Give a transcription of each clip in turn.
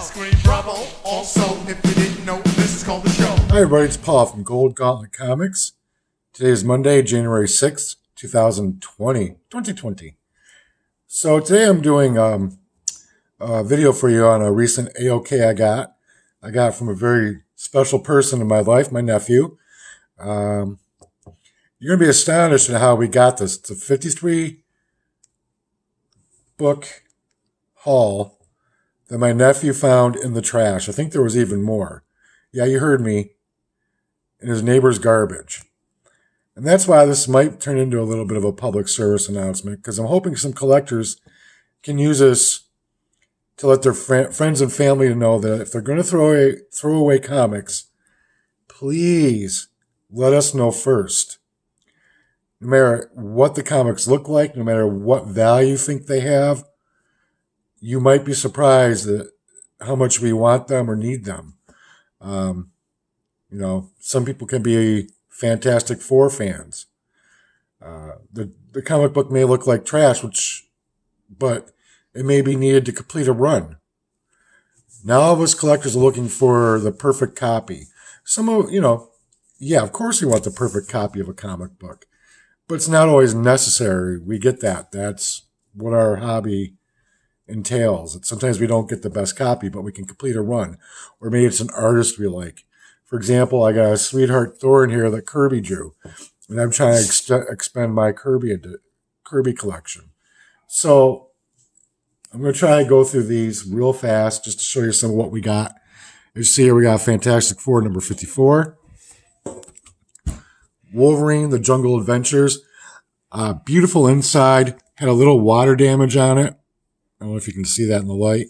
scream bravo. Also, if you didn't know, this is called the show. Hi everybody, it's Paul from Gauntlet Comix. Today is Monday, January 6th, 2020. So today I'm doing a video for you on a recent AOK I got from a very special person in my life, my nephew. You're going to be astonished at how we got this. It's a 53 book haul that my nephew found in the trash. I think there was even more. Yeah, you heard me. In his neighbor's garbage. And that's why this might turn into a little bit of a public service announcement, because I'm hoping some collectors can use this to let their friends and family know that if they're going to throw away comics, please let us know first. No matter what the comics look like, no matter what value you think they have, you might be surprised at how much we want them or need them. Some people can be Fantastic Four fans. The comic book may look like trash, but it may be needed to complete a run. Now all of us collectors are looking for the perfect copy. Of course we want the perfect copy of a comic book, but it's not always necessary. We get that. That's what our hobby entails. Sometimes we don't get the best copy, but we can complete a run. Or maybe it's an artist we like. For example, I got a Sweetheart Thor in here that Kirby drew, and I'm trying to expand my Kirby collection. So I'm going to try to go through these real fast just to show you some of what we got. As you see here, we got Fantastic Four number 54. Wolverine, The Jungle Adventures. Beautiful inside. Had a little water damage on it. I don't know if you can see that in the light.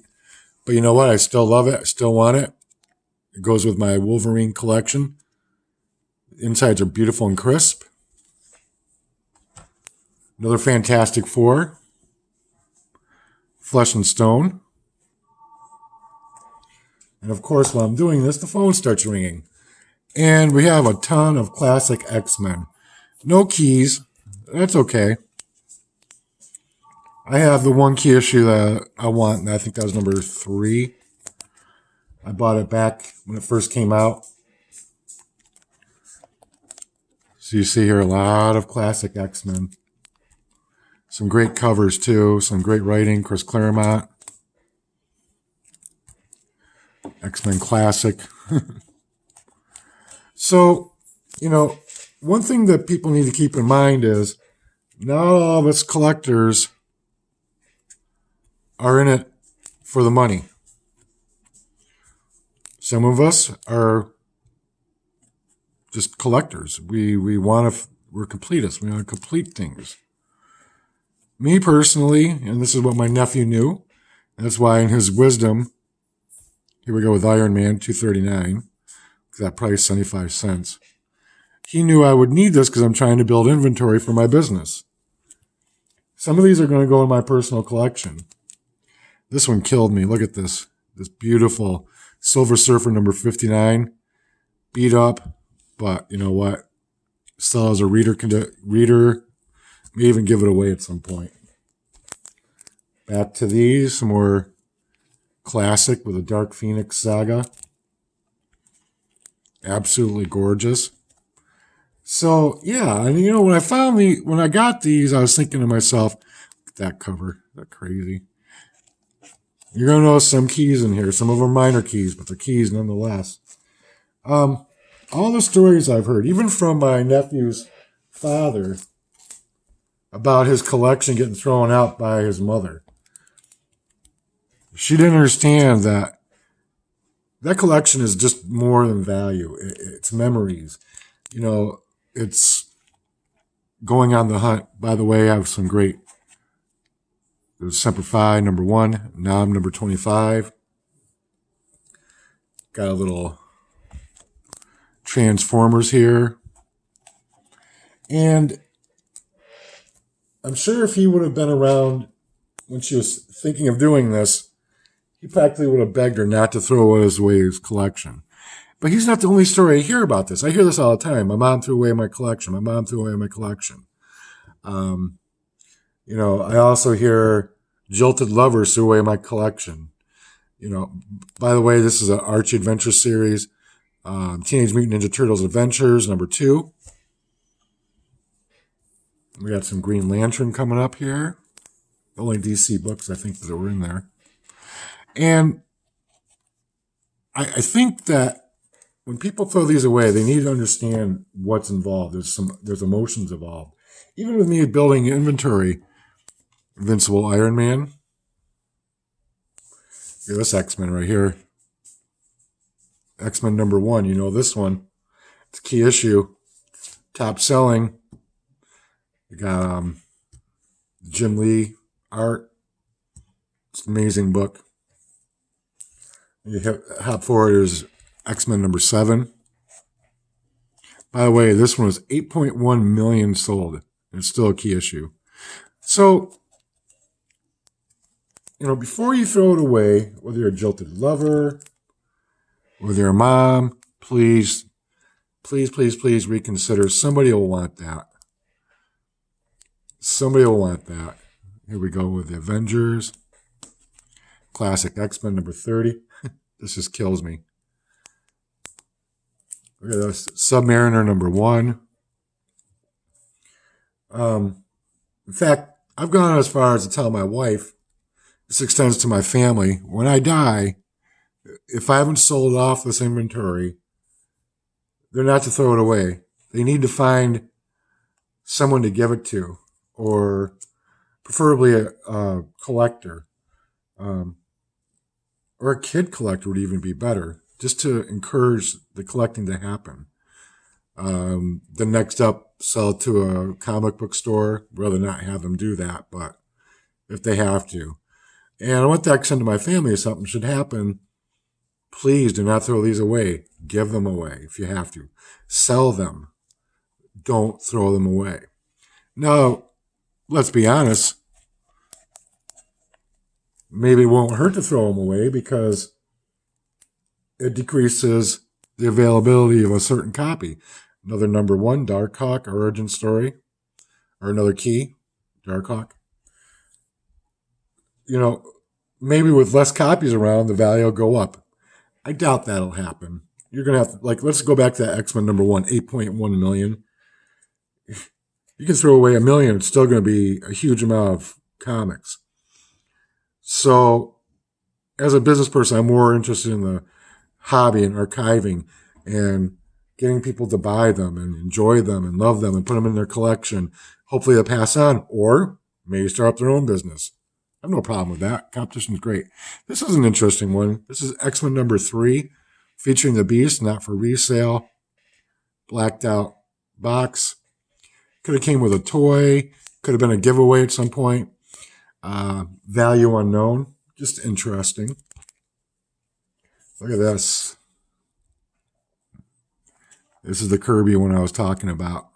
But you know what? I still love it. I still want it. It goes with my Wolverine collection. The insides are beautiful and crisp. Another Fantastic Four. Flesh and Stone. And of course, while I'm doing this, the phone starts ringing. And we have a ton of classic X-Men. No keys. That's okay. I have the one key issue that I want, and I think that was number 3. I bought it back when it first came out. So you see here a lot of classic X-Men. Some great covers too, some great writing, Chris Claremont. X-Men Classic. So, one thing that people need to keep in mind is not all of us collectors are in it for the money. Some of us are just collectors. We're completists. We want to complete things. Me personally, and this is what my nephew knew, and that's why in his wisdom, here we go with Iron Man 239, because that price 75 cents. He knew I would need this because I'm trying to build inventory for my business. Some of these are going to go in my personal collection. This one killed me. Look at this. This beautiful Silver Surfer number 59. Beat up, but you know what? Still as a reader, may even give it away at some point. Back to these. Some more classic with a Dark Phoenix saga. Absolutely gorgeous. So, yeah, and when I got these, I was thinking to myself, look at that cover. Is that crazy? You're going to notice some keys in here. Some of them are minor keys, but they're keys nonetheless. All the stories I've heard, even from my nephew's father, about his collection getting thrown out by his mother. She didn't understand that collection is just more than value. It's memories. It's going on the hunt. By the way, I have some great... There's Semper Fi, number 1. Now I'm number 25. Got a little Transformers here. And I'm sure if he would have been around when she was thinking of doing this, he practically would have begged her not to throw away his collection. But he's not the only story I hear about this. I hear this all the time. My mom threw away my collection. My mom threw away my collection. I also hear jilted lovers threw away my collection. You know, by the way, this is an Archie Adventure series. Teenage Mutant Ninja Turtles Adventures, number 2. We got some Green Lantern coming up here. The only DC books I think that were in there. And I think that when people throw these away, they need to understand what's involved. There's emotions involved. Even with me building inventory, Invincible Iron Man. Here, this X-Men right here. X-Men number 1. You know this one. It's a key issue. Top selling. You got Jim Lee art. It's an amazing book. You hop forward, there's X-Men number 7. By the way, this one was 8.1 million sold. It's still a key issue. So, you know, before you throw it away, whether you're a jilted lover, whether you're a mom, please reconsider. Somebody will want that. Somebody will want that. Here we go with the Avengers. Classic X-Men number 30. This just kills me. Look at this. Submariner number 1. In fact, I've gone as far as to tell my wife, this extends to my family, when I die, if I haven't sold off this inventory, they're not to throw it away. They need to find someone to give it to, or preferably a collector. Or a kid collector would even be better, just to encourage the collecting to happen. The next up, sell it to a comic book store. Rather not have them do that, but if they have to. And I want that extend to my family. If something should happen, please do not throw these away. Give them away if you have to. Sell them. Don't throw them away. Now, let's be honest. Maybe it won't hurt to throw them away because it decreases the availability of a certain copy. Another number 1, Darkhawk, origin story. Or another key, Darkhawk. You know, maybe with less copies around, the value will go up. I doubt that'll happen. You're going to have to, like, let's go back to that X-Men number 1, 8.1 million. You can throw away $1 million. It's still going to be a huge amount of comics. So, as a business person, I'm more interested in the hobby and archiving and getting people to buy them and enjoy them and love them and put them in their collection. Hopefully they'll pass on, or maybe start up their own business. I have no problem with that. Competition's great. This is an interesting one. This is X-Men number 3, featuring the Beast, not for resale. Blacked out box. Could have came with a toy. Could have been a giveaway at some point. Value unknown. Just interesting. Look at this. This is the Kirby one I was talking about.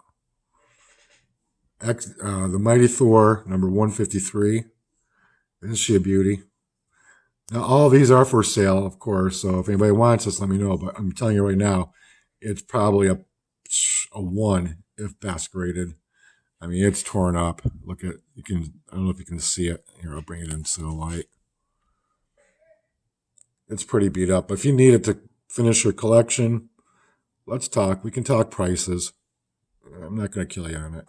The Mighty Thor, number 153. Isn't she a beauty? Now, all these are for sale, of course, so if anybody wants this, let me know. But I'm telling you right now, it's probably a 1, if best graded. I mean, it's torn up. Look at, I don't know if you can see it. Here, I'll bring it into the light. It's pretty beat up. But if you need it to finish your collection, let's talk. We can talk prices. I'm not going to kill you on it.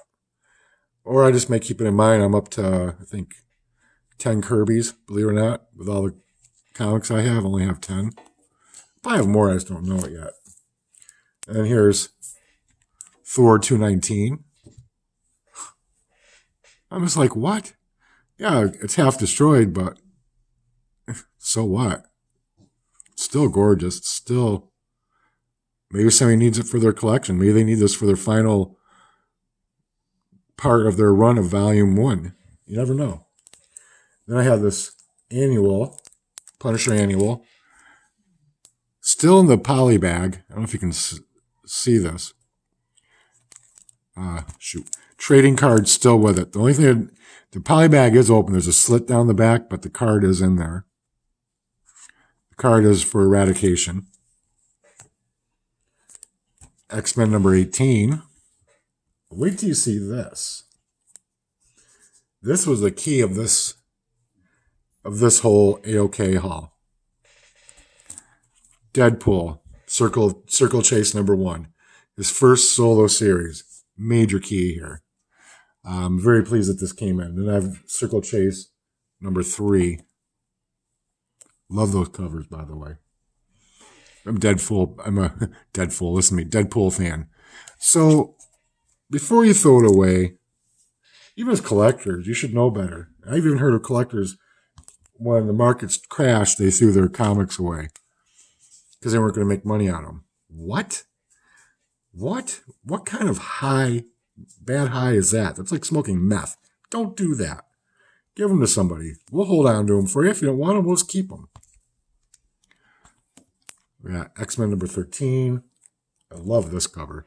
Or I just may keep it in mind. I'm up to, I think, 10 Kirbys, believe it or not. With all the comics I have, I only have 10. If I have more, I just don't know it yet. And here's Thor 219. I'm just like, what? Yeah, it's half destroyed, but so what? It's still gorgeous. It's still, maybe somebody needs it for their collection. Maybe they need this for their final part of their run of volume 1. You never know. Then I have this annual, Punisher annual, still in the poly bag. I don't know if you can see this. Shoot. Trading card still with it. The only thing, the poly bag is open. There's a slit down the back, but the card is in there. The card is for eradication. X-Men number 18. Wait till you see this. This was the key of this whole AOK haul. Deadpool, Circle Chase #1. His first solo series. Major key here. I'm very pleased that this came in. Then I have Circle Chase #3. Love those covers, by the way. I'm a Deadpool fan. So, before you throw it away, even as collectors, you should know better. I've even heard of collectors, when the markets crashed, they threw their comics away because they weren't going to make money on them. What? What kind of bad high is that? That's like smoking meth. Don't do that. Give them to somebody. We'll hold on to them for you. If you don't want them, we'll just keep them. We got X-Men #13. I love this cover.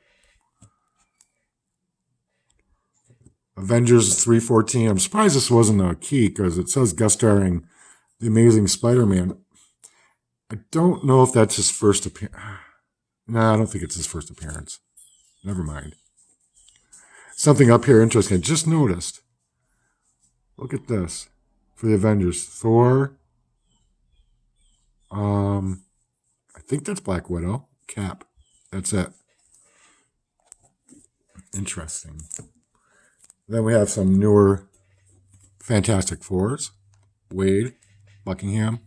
Avengers 314. I'm surprised this wasn't a key because it says guest starring The Amazing Spider-Man. I don't know if that's his first appearance. No, I don't think it's his first appearance. Never mind. Something up here interesting. I just noticed. Look at this. For the Avengers. Thor. I think that's Black Widow. Cap. That's it. Interesting. Then we have some newer Fantastic Fours. Wade, Buckingham.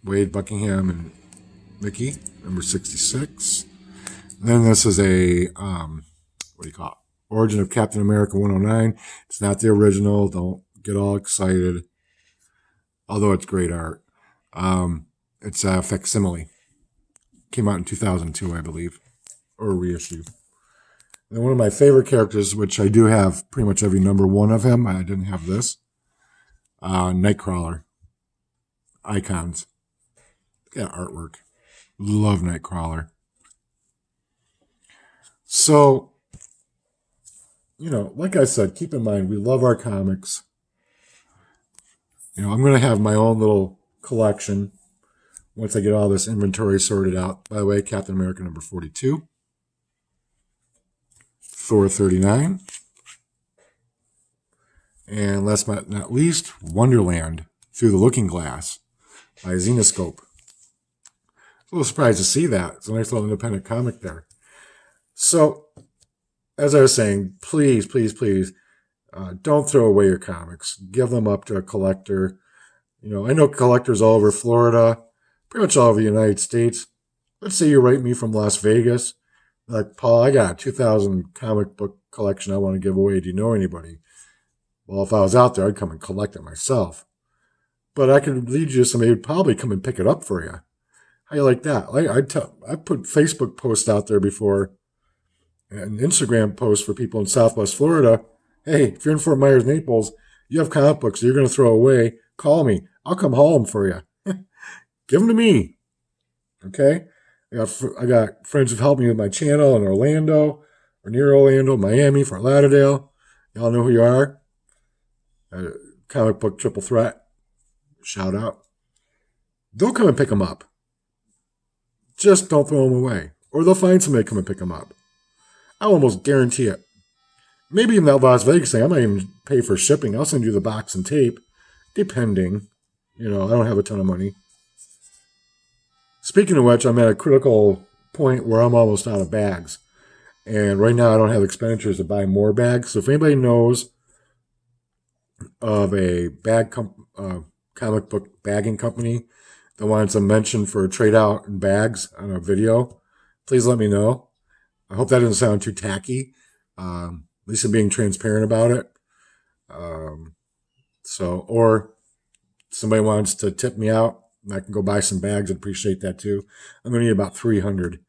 Wade, Buckingham, and Mickey, #66. Then this is a, what do you call it? Origin of Captain America 109. It's not the original. Don't get all excited. Although it's great art. It's a facsimile. Came out in 2002, I believe. Or a reissue. And one of my favorite characters, which I do have pretty much every #1 of him. I didn't have this. Nightcrawler. Icons. Look at that artwork. Love Nightcrawler. So, like I said, keep in mind, we love our comics. I'm going to have my own little collection once I get all this inventory sorted out. By the way, Captain America #42. Thor 39. And last but not least, Wonderland Through the Looking Glass by Zenoscope. A little surprised to see that. It's a nice little independent comic there. So, as I was saying, please, please, please, don't throw away your comics. Give them up to a collector. I know collectors all over Florida, pretty much all over the United States. Let's say you write me from Las Vegas. Like, Paul, I got a 2,000 comic book collection I want to give away. Do you know anybody? Well, if I was out there, I'd come and collect it myself. But I could lead you to somebody who'd probably come and pick it up for you. How you like that? I put Facebook posts out there before, and Instagram posts for people in Southwest Florida. Hey, if you're in Fort Myers, Naples, you have comic books you're going to throw away, call me. I'll come haul them for you. Give them to me. Okay? I got friends who've helped me with my channel in Orlando, or near Orlando, Miami, Fort Lauderdale. Y'all know who you are. Comic book triple threat. Shout out. They'll come and pick them up. Just don't throw them away. Or they'll find somebody to come and pick them up. I'll almost guarantee it. Maybe in that Las Vegas thing, I might even pay for shipping. I'll send you the box and tape, depending. I don't have a ton of money. Speaking of which, I'm at a critical point where I'm almost out of bags. And right now I don't have expenditures to buy more bags. So if anybody knows of a comic book bagging company that wants a mention for a trade out in bags on a video, please let me know. I hope that doesn't sound too tacky. At least I'm being transparent about it. Or somebody wants to tip me out, and I can go buy some bags. I'd appreciate that too. I'm going to need about 300.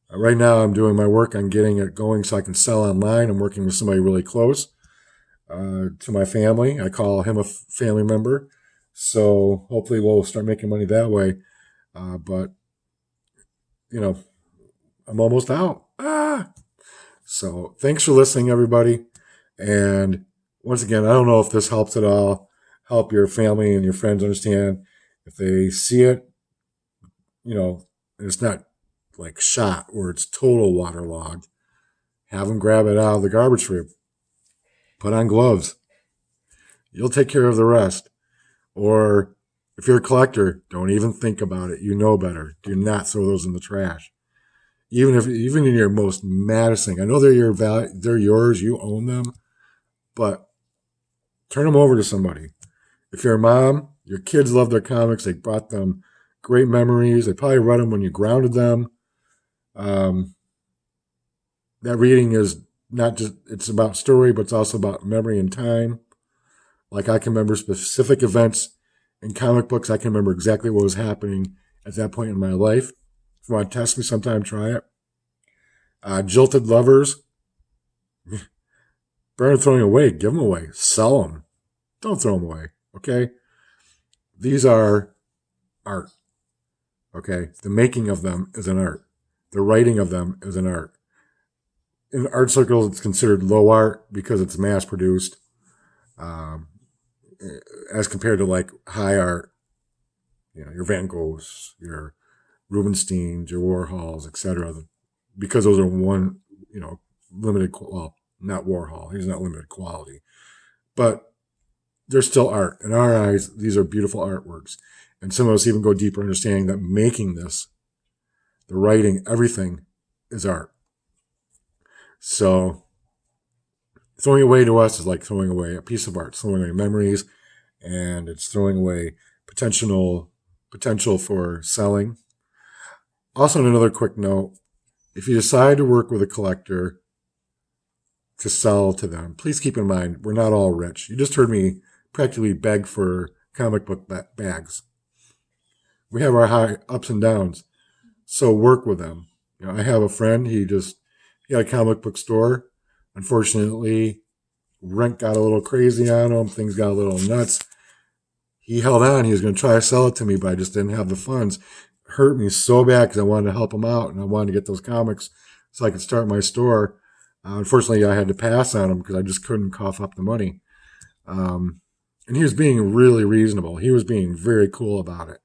Right now, I'm doing my work on getting it going so I can sell online. I'm working with somebody really close to my family. I call him a family member. So hopefully we'll start making money that way. But, I'm almost out. So thanks for listening, everybody. And once again, I don't know if this helps at all. Help your family and your friends understand. If they see it, it's not like shot where it's total waterlogged. Have them grab it out of the garbage for you. Put on gloves. You'll take care of the rest. Or If you're a collector, don't even think about it. You know better. Do not throw those in the trash. Even in your most maddest thing. I know they're yours, you own them, but turn them over to somebody. If you're a mom, your kids love their comics. They brought them great memories. They probably read them when you grounded them. That reading is not just, it's about story, but it's also about memory and time. Like I can remember specific events in comic books. I can remember exactly what was happening at that point in my life. If you want to test me sometime, try it. Jilted lovers. Better throwing away. Give them away. Sell them. Don't throw them away. Okay? These are art. Okay? The making of them is an art. The writing of them is an art. In art circles, it's considered low art because it's mass produced, as compared to like high art. You know, your Van Goghs, your Rubinsteins, your Warhols, etc. Because those are one, you know, limited. Well, not Warhol. He's not limited quality, but they're still art. In our eyes, these are beautiful artworks. And some of us even go deeper, understanding that making this, the writing, everything is art. So throwing away to us is like throwing away a piece of art, throwing away memories, and it's throwing away potential for selling. Also, on another quick note, if you decide to work with a collector to sell to them, please keep in mind, we're not all rich. You just heard me practically beg for comic book bags. We have our high ups and downs. So work with them. You know, I have a friend, he had a comic book store. Unfortunately, rent got a little crazy on him. Things got a little nuts. He held on. He was going to try to sell it to me, but I just didn't have the funds. It hurt me so bad because I wanted to help him out and I wanted to get those comics so I could start my store. Unfortunately, I had to pass on him because I just couldn't cough up the money. And he was being really reasonable. He was being very cool about it.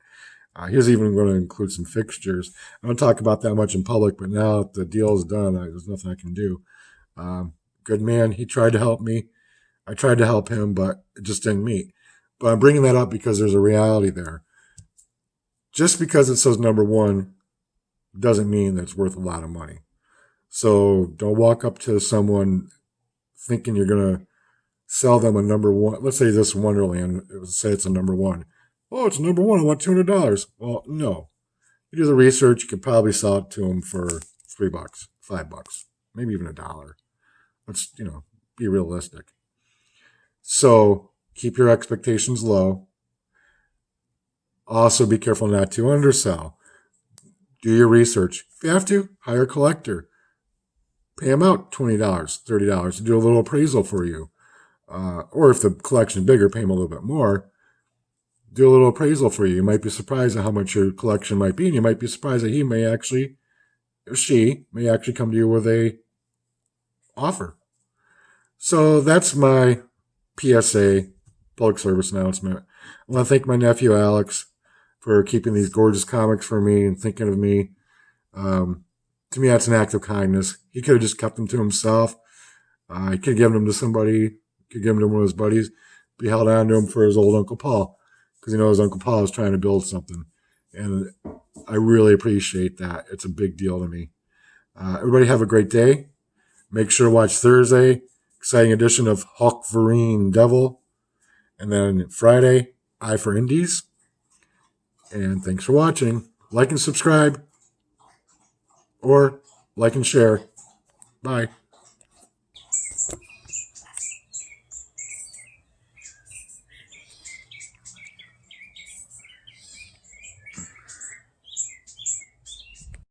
He was even going to include some fixtures. I don't talk about that much in public, but now that the deal is done, there's nothing I can do. Good man. He tried to help me. I tried to help him, but it just didn't meet. But I'm bringing that up because there's a reality there. Just because it says number one doesn't mean that it's worth a lot of money. So don't walk up to someone thinking you're going to sell them a number one. Let's say this Wonderland, say it's a number one. Oh, it's number one. I want $200. Well, no. You do the research. You could probably sell it to them for $3, $5, maybe even $1. Let's, be realistic. So keep your expectations low. Also, be careful not to undersell. Do your research. If you have to, hire a collector. Pay them out $20, $30 to do a little appraisal for you. Or if the collection is bigger, pay them a little bit more. Do a little appraisal for you. You might be surprised at how much your collection might be, and you might be surprised that he may actually, or she may actually come to you with a offer. So that's my PSA, public service announcement. I want to thank my nephew Alex for keeping these gorgeous comics for me and thinking of me. To me, that's an act of kindness. He could have just kept them to himself. He could have given them to somebody. Could give them to one of his buddies. But he held on to them for his old Uncle Paul. Because his Uncle Paul was trying to build something. And I really appreciate that. It's a big deal to me. Everybody have a great day. Make sure to watch Thursday. Exciting edition of Wolverine Devil. And then Friday, Eye for Indies. And thanks for watching. Like and subscribe. Or like and share. Bye.